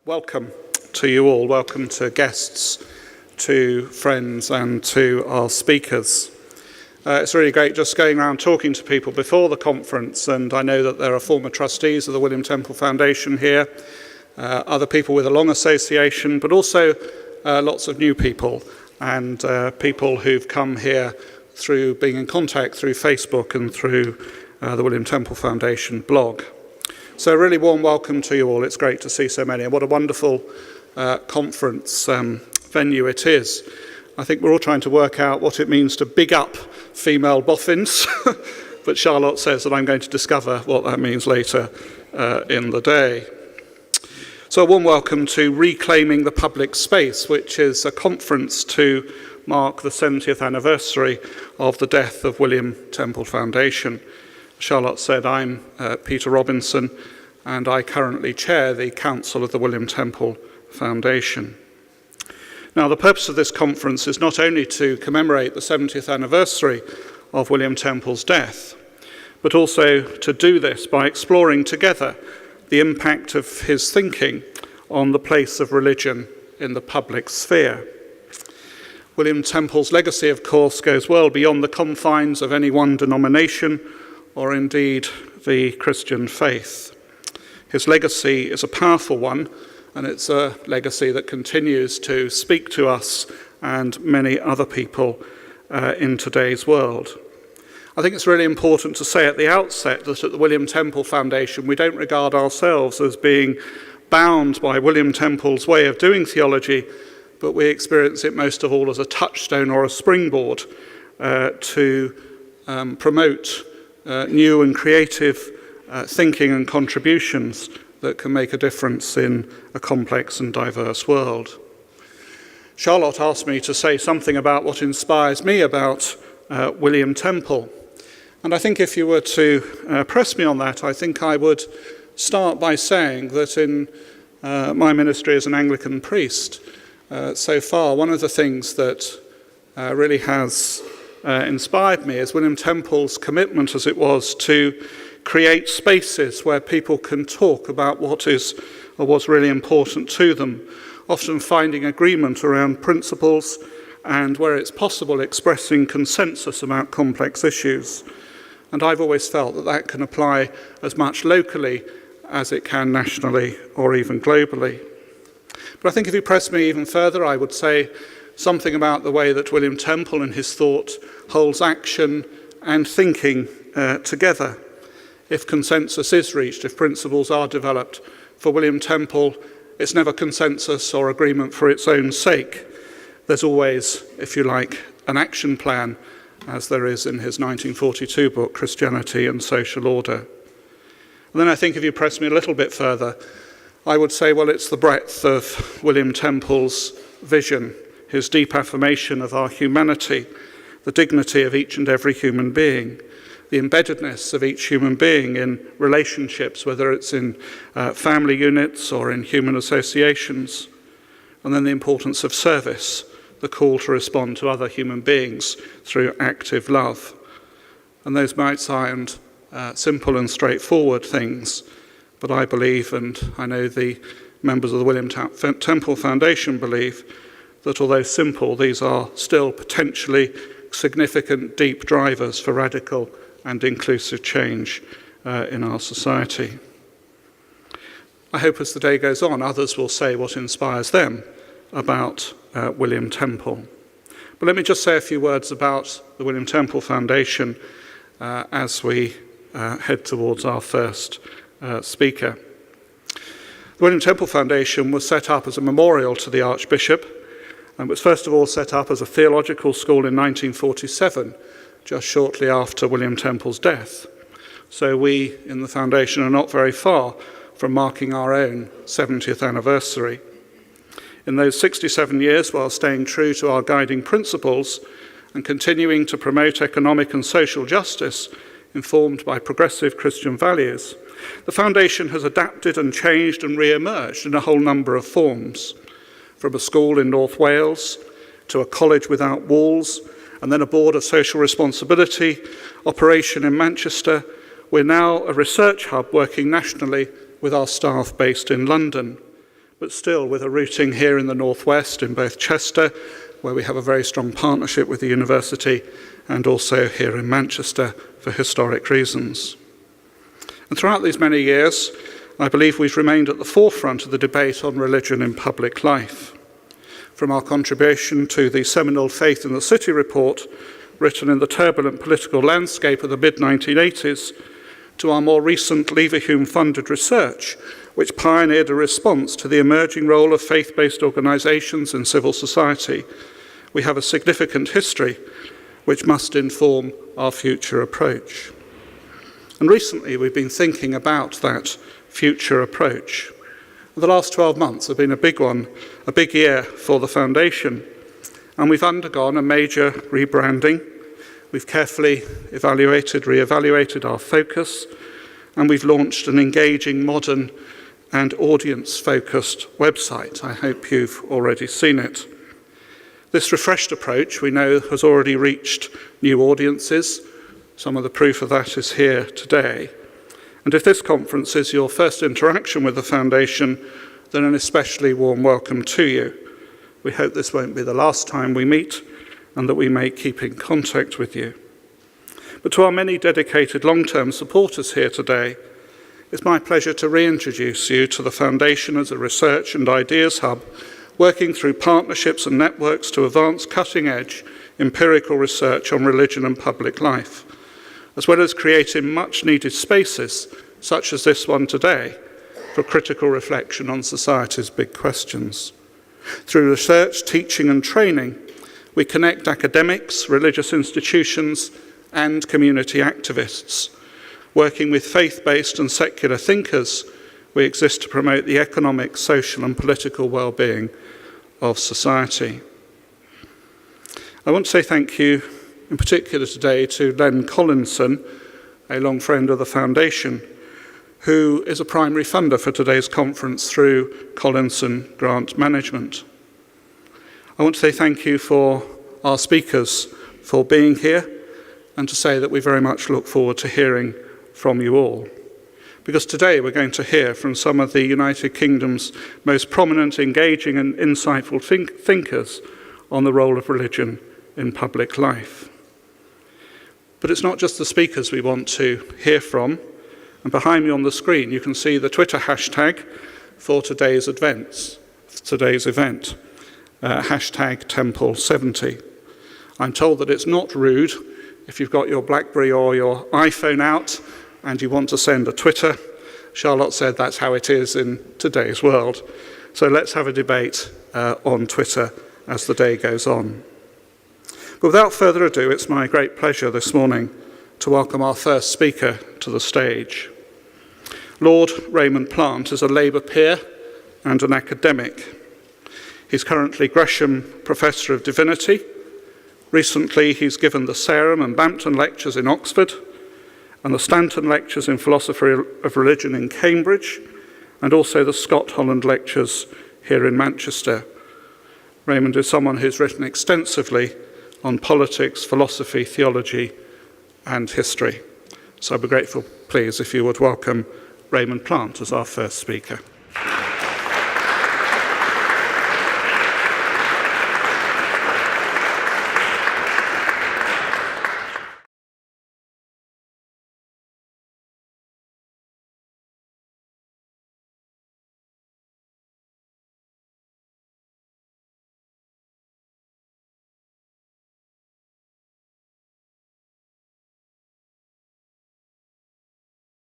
Welcome to you all. Welcome to guests, to friends and to our speakers. It's really great just going around talking to people before the conference, and I know that there are former trustees of the William Temple Foundation here, other people with a long association, but also lots of new people and people who've come here through being in contact through Facebook and through the William Temple Foundation blog. So a really warm welcome to you all. It's great to see so many, and what a wonderful conference venue it is. I think we're all trying to work out what it means to big up female boffins, but Charlotte says that I'm going to discover what that means later in the day. So a warm welcome to Reclaiming the Public Space, which is a conference to mark the 70th anniversary of the death of William Temple Foundation. Charlotte said, I'm Peter Robinson, and I currently chair the Council of the William Temple Foundation. Now, the purpose of this conference is not only to commemorate the 70th anniversary of William Temple's death, but also to do this by exploring together the impact of his thinking on the place of religion in the public sphere. William Temple's legacy, of course, goes well beyond the confines of any one denomination or indeed the Christian faith. His legacy is a powerful one, and it's a legacy that continues to speak to us and many other people in today's world. I think it's really important to say at the outset that at the William Temple Foundation we don't regard ourselves as being bound by William Temple's way of doing theology, but we experience it most of all as a touchstone or a springboard to promote new and creative thinking and contributions that can make a difference in a complex and diverse world. Charlotte asked me to say something about what inspires me about William Temple. And I think if you were to press me on that, I think I would start by saying that in my ministry as an Anglican priest, so far, one of the things that really has inspired me is William Temple's commitment, as it was, to create spaces where people can talk about what is or was really important to them, often finding agreement around principles and, where it's possible, expressing consensus about complex issues. And I've always felt that that can apply as much locally as it can nationally or even globally. But I think if you press me even further, I would say something about the way that William Temple and his thought holds action and thinking together. If consensus is reached, if principles are developed, for William Temple, it's never consensus or agreement for its own sake. There's always, if you like, an action plan, as there is in his 1942 book, Christianity and Social Order. And then I think if you press me a little bit further, I would say, well, it's the breadth of William Temple's vision, his deep affirmation of our humanity, the dignity of each and every human being, the embeddedness of each human being in relationships, whether it's in family units or in human associations, and then the importance of service, the call to respond to other human beings through active love. And those might sound simple and straightforward things, but I believe, and I know the members of the William Temple Foundation believe, that although simple, these are still potentially significant, deep drivers for radical and inclusive change in our society. I hope as the day goes on, others will say what inspires them about William Temple. But let me just say a few words about the William Temple Foundation as we head towards our first speaker. The William Temple Foundation was set up as a memorial to the Archbishop, and was first of all set up as a theological school in 1947, just shortly after William Temple's death. So we in the foundation are not very far from marking our own 70th anniversary. In those 67 years, while staying true to our guiding principles and continuing to promote economic and social justice informed by progressive Christian values, the foundation has adapted and changed and re-emerged in a whole number of forms. From a school in North Wales to a college without walls, and then a board of social responsibility operation in Manchester, we're now a research hub working nationally with our staff based in London. but still with a rooting here in the northwest in both Chester, where we have a very strong partnership with the university, and also here in Manchester for historic reasons. And throughout these many years, I believe we've remained at the forefront of the debate on religion in public life. From our contribution to the seminal Faith in the City report, written in the turbulent political landscape of the mid-1980s, to our more recent Leverhulme-funded research, which pioneered a response to the emerging role of faith-based organisations in civil society, we have a significant history which must inform our future approach. And recently we've been thinking about that future approach. The last 12 months have been a big one, a big year for the Foundation, and we've undergone a major rebranding. We've carefully re-evaluated our focus, and we've launched an engaging, modern and audience-focused website. I hope you've already seen it. This refreshed approach, we know, has already reached new audiences. Some of the proof of that is here today. And if this conference is your first interaction with the Foundation, then an especially warm welcome to you. We hope this won't be the last time we meet and that we may keep in contact with you. But to our many dedicated long-term supporters here today, it's my pleasure to reintroduce you to the Foundation as a research and ideas hub, working through partnerships and networks to advance cutting-edge empirical research on religion and public life, as well as creating much-needed spaces, such as this one today, for critical reflection on society's big questions. Through research, teaching and training, we connect academics, religious institutions and community activists. Working with faith-based and secular thinkers, we exist to promote the economic, social and political well-being of society. I want to say thank you in particular today to Len Collinson, a long friend of the Foundation, who is a primary funder for today's conference through Collinson Grant Management. I want to say thank you for our speakers for being here, and to say that we very much look forward to hearing from you all. Because today we're going to hear from some of the United Kingdom's most prominent, engaging and insightful thinkers on the role of religion in public life. But it's not just the speakers we want to hear from. And behind me on the screen you can see the Twitter hashtag for today's event, hashtag Temple70. I'm told that it's not rude if you've got your BlackBerry or your iPhone out and you want to send a Twitter. Charlotte said that's how it is in today's world. So let's have a debate on Twitter as the day goes on. But without further ado, it's my great pleasure this morning to welcome our first speaker to the stage. Lord Raymond Plant is a Labour peer and an academic. He's currently Gresham Professor of Divinity. Recently, he's given the Sarum and Bampton Lectures in Oxford and the Stanton Lectures in Philosophy of Religion in Cambridge, and also the Scott Holland Lectures here in Manchester. Raymond is someone who's written extensively on politics, philosophy, theology, and history. So I'd be grateful, please, if you would welcome Raymond Plant as our first speaker.